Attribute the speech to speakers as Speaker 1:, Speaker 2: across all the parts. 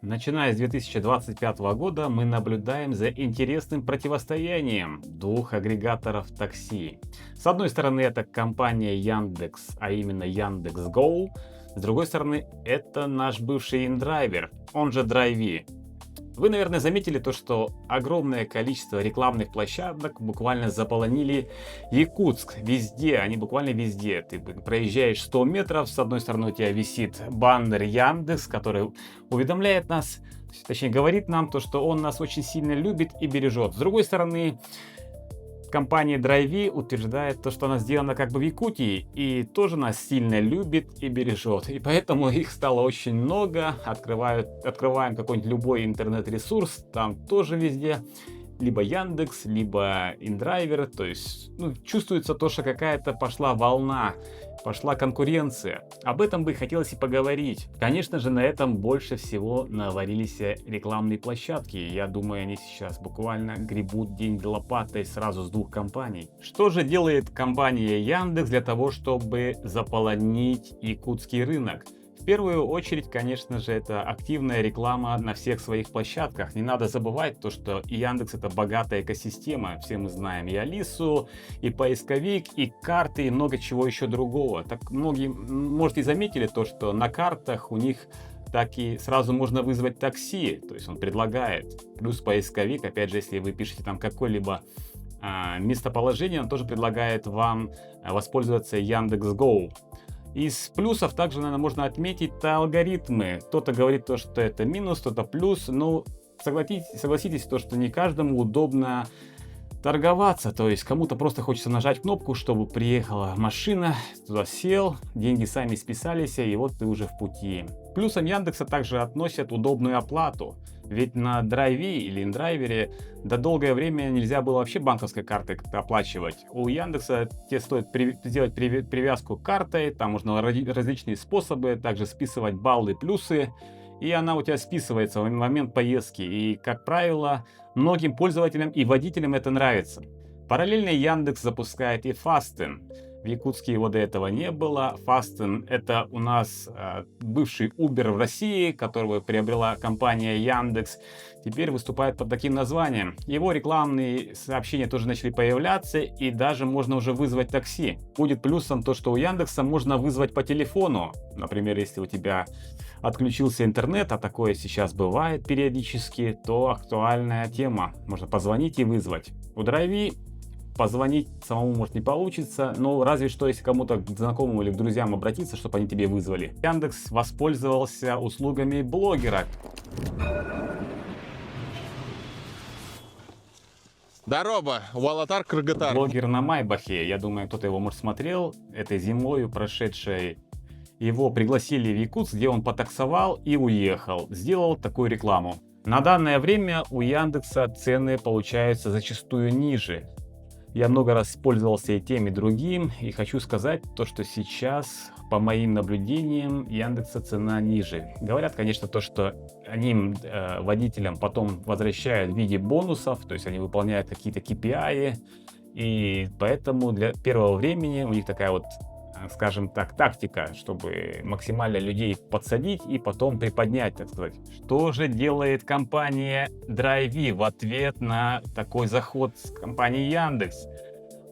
Speaker 1: Начиная с 2025 года мы наблюдаем за интересным противостоянием двух агрегаторов такси. С одной стороны это компания Яндекс, а именно Яндекс.Гоу. С другой стороны это наш бывший индрайвер, он же Драйви. Вы, наверное, заметили то, что огромное количество рекламных площадок буквально заполонили Якутск. Везде, они буквально везде. Ты проезжаешь 100 метров, с одной стороны у тебя висит баннер Яндекс, который уведомляет нас, точнее говорит нам то, что он нас очень сильно любит и бережет. С другой стороны, компания Драйви утверждает то, что она сделана как бы в Якутии и тоже нас сильно любит и бережет. И поэтому их стало очень много. Открываем какой-нибудь любой интернет-ресурс, там тоже везде либо Яндекс, либо индрайвер. То есть чувствуется то, что какая-то пошла волна, пошла конкуренция. Об этом бы хотелось и поговорить. Конечно же, на этом больше всего наварились рекламные площадки. Я думаю, они сейчас буквально гребут деньги лопатой сразу с двух компаний. Что же делает компания Яндекс для того, чтобы заполонить якутский рынок? В первую очередь, конечно же, это активная реклама на всех своих площадках. Не надо забывать то, что и Яндекс это богатая экосистема. Все мы знаем и Алису, и поисковик, и карты, и много чего еще другого. Так многие, может, и заметили то, что на картах у них так и сразу можно вызвать такси. То есть он предлагает. Плюс поисковик, опять же, если вы пишете там какое-либо местоположение, он тоже предлагает вам воспользоваться Яндекс.Гоу. Из плюсов также, наверное, можно отметить алгоритмы. Кто-то говорит то, что это минус, кто-то плюс. Но согласитесь, то, что не каждому удобно торговаться. То есть кому-то просто хочется нажать кнопку, чтобы приехала машина, туда сел, деньги сами списались, и вот ты уже в пути. Плюсом Яндекса также относят удобную оплату. Ведь на Драйви или индрайвере до долгое время нельзя было вообще банковской картой как-то оплачивать. У Яндекса тебе стоит сделать привязку картой, там можно различные способы, также списывать баллы, плюсы. И она у тебя списывается в момент поездки. И, как правило, многим пользователям и водителям это нравится. Параллельно Яндекс запускает и Fasten. В Якутске его до этого не было. Fasten это у нас бывший Uber в России, которого приобрела компания Яндекс. Теперь выступает под таким названием. Его рекламные сообщения тоже начали появляться, и даже можно уже вызвать такси. Будет плюсом то, что у Яндекса можно вызвать по телефону. Например, если у тебя отключился интернет, а такое сейчас бывает периодически, то актуальная тема. Можно позвонить и вызвать. У Драйви позвонить самому, может, не получится, но разве что, если кому-то к знакомым или к друзьям обратиться, чтобы они тебе вызвали. Яндекс воспользовался услугами блогера.
Speaker 2: Здорово, Уалатар Кыргытар.
Speaker 1: Блогер на Майбахе. Я думаю, кто-то его, может, смотрел. Этой зимой прошедшей. Его пригласили в Якутск, где он потаксовал и уехал. Сделал такую рекламу. На данное время у Яндекса цены получаются зачастую ниже. Я много раз пользовался и тем, и другим, и хочу сказать то, что сейчас, по моим наблюдениям, Яндекса цена ниже. Говорят, конечно, то, что они водителям потом возвращают в виде бонусов, то есть они выполняют какие-то KPI, и поэтому для первого времени у них такая вот, скажем так, тактика, чтобы максимально людей подсадить и потом приподнять, так сказать. Что же делает компания Драйви в ответ на такой заход с компании Яндекс?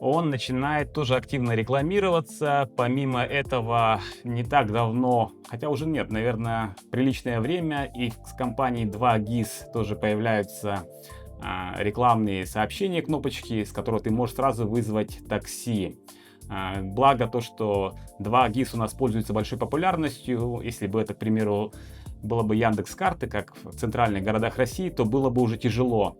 Speaker 1: Он начинает тоже активно рекламироваться. Помимо этого, не так давно, хотя уже нет, наверное, приличное время, и с компанией 2GIS тоже появляются рекламные сообщения, кнопочки, с которых ты можешь сразу вызвать такси. Благо то, что 2GIS у нас пользуется большой популярностью. Если бы это, к примеру, было бы Яндекс.Карты, как в центральных городах России, то было бы уже тяжело.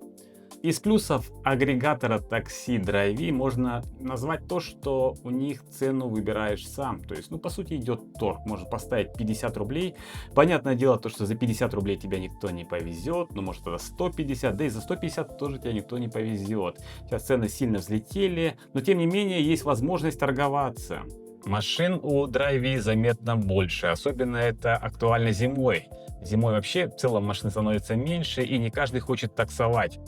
Speaker 1: Из плюсов агрегатора такси Драйви можно назвать то, что у них цену выбираешь сам. То есть, по сути, идет торг. Можно поставить 50 рублей. Понятное дело, то, что за 50 рублей тебя никто не повезет. Может, это 150. Да и за 150 тоже тебя никто не повезет. Сейчас цены сильно взлетели. Но, тем не менее, есть возможность торговаться. Машин у Драйви заметно больше. Особенно это актуально зимой. Зимой вообще в целом машин становится меньше, и не каждый хочет таксовать.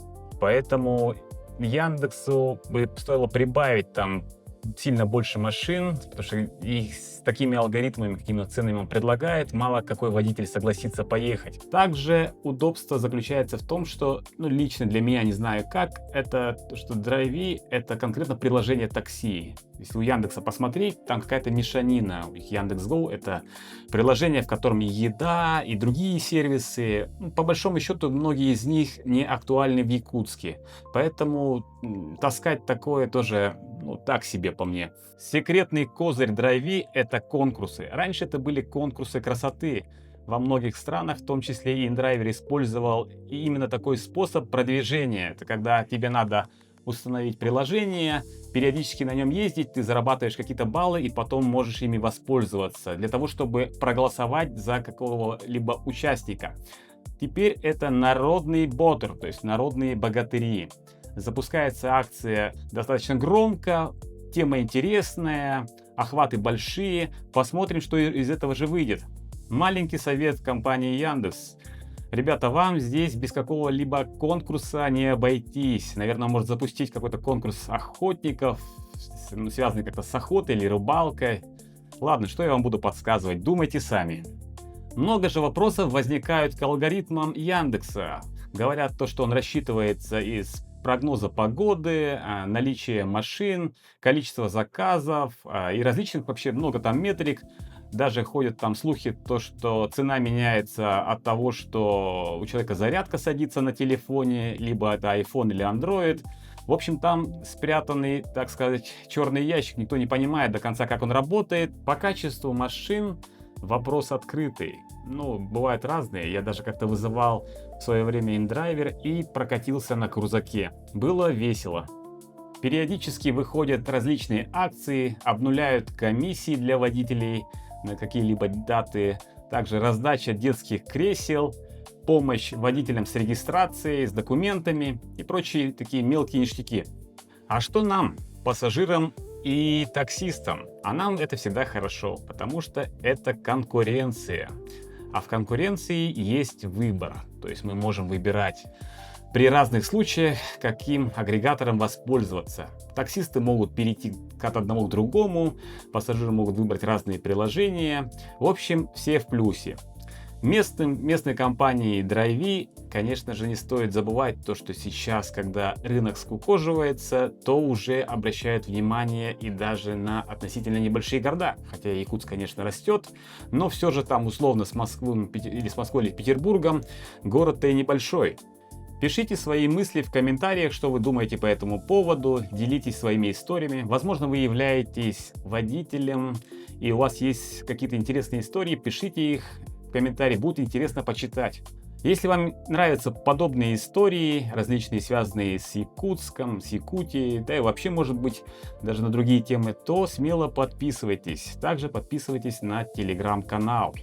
Speaker 1: Поэтому Яндексу бы стоило прибавить там сильно больше машин, потому что их с такими алгоритмами, какими ценами он предлагает, мало какой водитель согласится поехать. Также удобство заключается в том, что, лично для меня, не знаю как, это то, что Драйви — это конкретно приложение такси. Если у Яндекса посмотреть, там какая-то мешанина. У них Яндекс.Го — это приложение, в котором и еда, и другие сервисы. По большому счету, многие из них не актуальны в Якутске. Поэтому таскать такое тоже, так себе по мне. Секретный козырь Драйви — это конкурсы. Раньше это были конкурсы красоты. Во многих странах, в том числе и InDriver, использовал именно такой способ продвижения. Это когда тебе надо установить приложение, периодически на нем ездить, ты зарабатываешь какие-то баллы и потом можешь ими воспользоваться для того, чтобы проголосовать за какого-либо участника. Теперь это народный ботер, то есть народные богатыри. Запускается акция достаточно громко, тема интересная, охваты большие. Посмотрим, что из этого же выйдет. Маленький совет компании Яндекс. Ребята, вам здесь без какого-либо конкурса не обойтись. Наверное, может запустить какой-то конкурс охотников, связанный как-то с охотой или рыбалкой. Ладно, что я вам буду подсказывать, думайте сами. Много же вопросов возникают к алгоритмам Яндекса. Говорят то, что он рассчитывается из прогноза погоды, наличия машин, количество заказов и различных вообще много там метрик. Даже ходят там слухи, то, что цена меняется от того, что у человека зарядка садится на телефоне, либо это iPhone или Android. В общем, там спрятанный, так сказать, черный ящик. Никто не понимает до конца, как он работает. По качеству машин вопрос открытый. Бывают разные. Я даже как-то вызывал в свое время InDriver и прокатился на крузаке. Было весело. Периодически выходят различные акции, обнуляют комиссии для водителей на какие-либо даты, также раздача детских кресел, помощь водителям с регистрацией, с документами и прочие такие мелкие ништяки. А что нам, пассажирам и таксистам? А нам это всегда хорошо, потому что это конкуренция. А в конкуренции есть выбор, то есть мы можем выбирать при разных случаях, каким агрегатором воспользоваться. Таксисты могут перейти от одного к другому, пассажиры могут выбрать разные приложения. В общем, все в плюсе. Местной компании Драйви, конечно же, не стоит забывать то, что сейчас, когда рынок скукоживается, то уже обращают внимание и даже на относительно небольшие города. Хотя Якутск, конечно, растет, но все же там условно с Москвой или Петербургом город-то и небольшой. Пишите свои мысли в комментариях, что вы думаете по этому поводу, делитесь своими историями. Возможно, вы являетесь водителем и у вас есть какие-то интересные истории, пишите их в комментарии, будет интересно почитать. Если вам нравятся подобные истории, различные связанные с Якутском, с Якутией, да и вообще, может быть, даже на другие темы, то смело подписывайтесь. Также подписывайтесь на телеграм-канал.